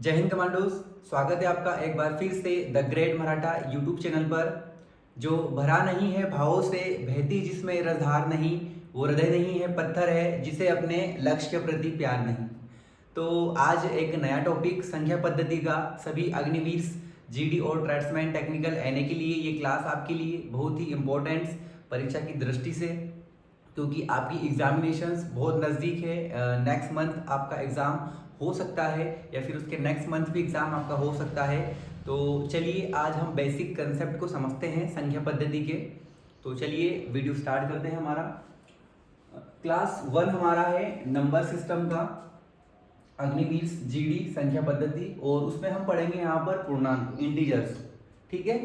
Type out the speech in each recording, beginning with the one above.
जय हिंद कमांडोज। स्वागत है आपका एक बार फिर से the great Maratha YouTube channel पर। जो भरा नहीं है भावों से, बहती जिसमें रसधार नहीं, वो हृदय नहीं है पत्थर है, जिसे अपने लक्ष्य के प्रति प्यार नहीं। तो आज एक नया टॉपिक संख्या पद्धति का सभी अग्निवीर जीडी और ट्रेड्समैन टेक्निकल एनए के लिए ये क्लास आपके लिए बहुत ही इम्पोर्टेंट परीक्षा की दृष्टि से, क्योंकि आपकी एग्जामिनेशंस बहुत नज़दीक है। नेक्स्ट मंथ आपका एग्ज़ाम हो सकता है या फिर उसके नेक्स्ट मंथ भी एग्ज़ाम आपका हो सकता है। तो चलिए आज हम बेसिक कंसेप्ट को समझते हैं संख्या पद्धति के। तो चलिए वीडियो स्टार्ट करते हैं। हमारा क्लास 1 हमारा है नंबर सिस्टम का, अग्निवीर जीडी संख्या पद्धति, और उसमें हम पढ़ेंगे यहाँ पर पूर्णांक इंटीजर्स। ठीक है,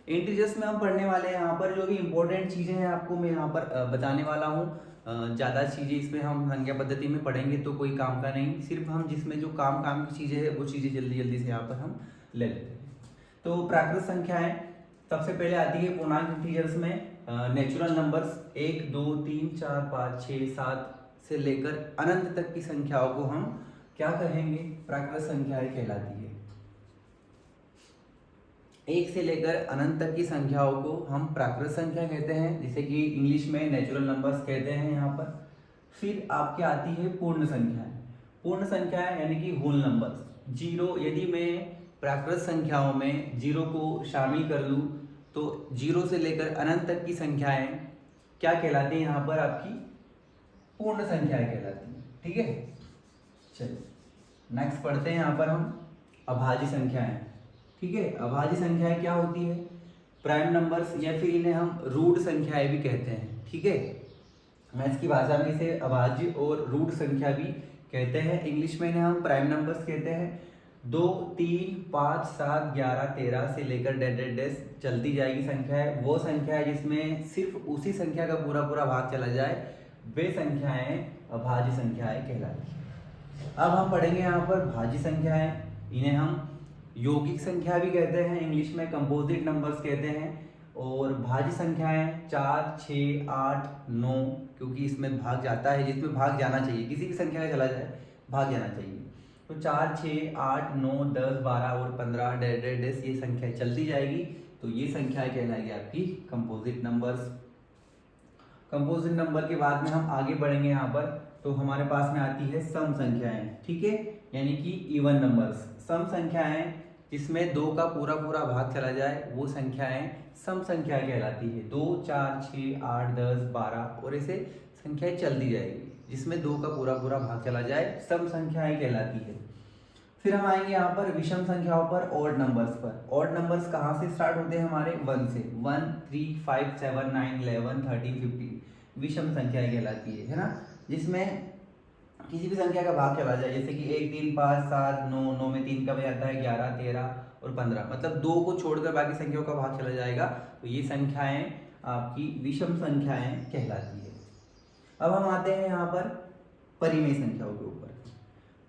इंटीजर्स में हम पढ़ने वाले हैं यहाँ पर जो भी इंपॉर्टेंट चीज़ें हैं आपको मैं यहाँ पर बताने वाला हूँ। ज़्यादा चीज़ें इसमें हम संख्या पद्धति में पढ़ेंगे तो कोई काम का नहीं, सिर्फ हम जिसमें जो काम की चीज़ें हैं वो चीज़ें जल्दी जल्दी से यहाँ पर हम ले लेते हैं। तो प्राकृत संख्याएं सबसे पहले आती है पूर्णांक इंटीजर्स में। नेचुरल नंबर्स 1 2 3 4 5 6 7 से लेकर अनंत तक की संख्याओं को हम क्या कहेंगे? प्राकृत संख्याएं कहलाती है। 1 से लेकर अनंत तक की संख्याओं को हम प्राकृत संख्या कहते हैं, जिसे कि इंग्लिश में नेचुरल नंबर्स कहते हैं यहाँ पर। फिर आपके आती है पूर्ण संख्याएं। पूर्ण संख्याएं यानी कि होल नंबर्स। जीरो, यदि मैं प्राकृत संख्याओं में जीरो को शामिल कर लूँ तो जीरो से लेकर अनंत तक की संख्याएं क्या कहलाती हैं? यहाँ पर आपकी पूर्ण संख्याएं कहलाती हैं। ठीक है, चलिए नेक्स्ट पढ़ते हैं यहाँ पर हम अभाज्य संख्याएं। ठीक है, अभाज्य संख्याएं क्या होती है? प्राइम नंबर्स या फिर इन्हें हम रूट संख्याएं भी कहते हैं। ठीक है, मैथ्स की भाषा में इसे अभाज्य और रूट संख्या भी कहते हैं। इंग्लिश में इन्हें हम प्राइम नंबर्स कहते हैं। 2 3 5 7 11 13 से लेकर डेड चलती जाएगी संख्या है। वो संख्या है जिसमें सिर्फ उसी संख्या का पूरा पूरा भाग चला जाए, वे संख्याएं अभाज्य संख्याएं कहलाती हैं। अब हम पढ़ेंगे यहाँ पर भाज्य संख्याएं। इन्हें हम यौगिक संख्या भी कहते हैं, इंग्लिश में कंपोजिट नंबर्स कहते हैं। और भाज्य संख्याएं 4 6 8 9, क्योंकि इसमें भाग जाता है, जिसमें भाग जाना चाहिए, किसी भी संख्या का चला जाए भाग जाना चाहिए। तो 4 6 8 9 10 12 और 15 डेड ये संख्या चलती जाएगी। तो ये संख्याएं कहलाएगी आपकी कंपोजिट नंबर्स। कंपोजिट नंबर के बाद में हम आगे बढ़ेंगे यहाँ पर, तो हमारे पास में आती है सम संख्याएं। ठीक है, यानी कि इवन नंबर्स। सम संख्याएं जिसमें 2 का पूरा पूरा भाग चला जाए वो संख्याएं सम संख्या कहलाती है। 2 4 6 8 10 12 और ऐसे संख्याएं चलती जाएगी, जिसमें 2 का पूरा पूरा भाग चला जाए सम संख्याएं कहलाती है। फिर हम आएंगे यहाँ पर विषम संख्याओं पर, ऑड नंबर्स पर। ऑड नंबर्स कहाँ से स्टार्ट होते हैं? हमारे 1 से। 1 3 5 7 9 11 13 15 विषम संख्याएं कहलाती है ना, जिसमें किसी भी संख्या का भाग चला जाए, जैसे कि 1 3 5 7 9 9 में 3 का भी आता है, 11 13 और 15, मतलब 2 को छोड़कर बाकी संख्याओं का भाग चला जाएगा, तो ये संख्याएं आपकी विषम संख्याएं कहलाती है। अब हम आते हैं यहाँ पर परिमेय संख्याओं के ऊपर।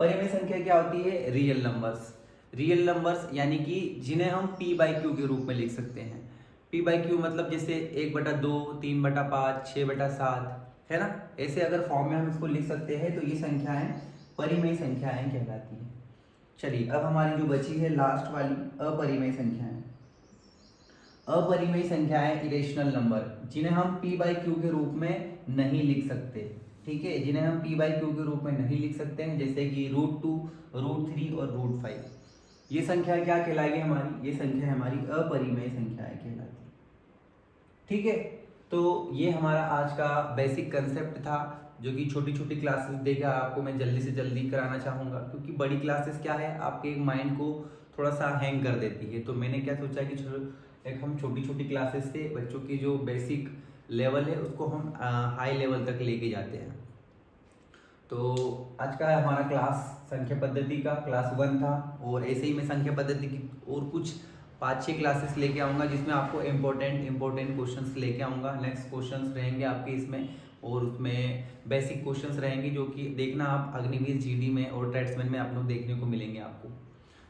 परिमेय संख्या क्या होती है? Real numbers. रियल नंबर्स यानी कि जिन्हें हम p/q के रूप में लिख सकते हैं। p/q मतलब जैसे 1/2 3/5 6/7 है ना, ऐसे अगर फॉर्म में हम इसको लिख सकते हैं, तो ये संख्याएं परिमेय संख्याएं कहलाती हैं। चलिए अब हमारी जो बची है लास्ट वाली अपरिमेय संख्याएं। अपरिमेय संख्याएं इरेशनल नंबर, जिन्हें हम p/q के रूप में नहीं लिख सकते। ठीक है, जिन्हें हम p/q के रूप में नहीं लिख सकते हैं, जैसे कि √2 √3 और √5। ये संख्या क्या कहलाएगी हमारी? ये संख्या हमारी अपरिमेय संख्याएं कहलाती है। ठीक है, तो ये हमारा आज का बेसिक कंसेप्ट था, जो कि छोटी छोटी क्लासेस देकर आपको मैं जल्दी से जल्दी कराना चाहूँगा, क्योंकि बड़ी क्लासेस क्या है, आपके माइंड को थोड़ा सा हैंग कर देती है। तो मैंने क्या सोचा कि एक हम छोटी छोटी क्लासेस से बच्चों की जो बेसिक लेवल है उसको हम हाई लेवल तक लेके जाते हैं। तो आज का हमारा क्लास संख्या पद्धति का क्लास 1 था, और ऐसे ही मैं संख्या पद्धति की और कुछ 5-6 क्लासेस लेके आऊँगा, जिसमें आपको इम्पोर्टेंट क्वेश्चंस लेके आऊँगा। नेक्स्ट क्वेश्चंस रहेंगे आपके इसमें, और उसमें बेसिक क्वेश्चंस रहेंगे जो कि देखना आप अग्निवीर जीडी में और ट्रेड्समैन में आप लोग देखने को मिलेंगे आपको।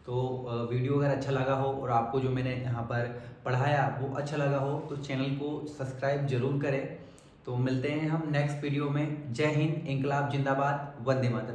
तो वीडियो अगर अच्छा लगा हो और आपको जो मैंने यहाँ पर पढ़ाया वो अच्छा लगा हो, तो चैनल को सब्सक्राइब जरूर करें। तो मिलते हैं हम नेक्स्ट वीडियो में। जय हिंद, इंकलाब जिंदाबाद, वंदे मातरम।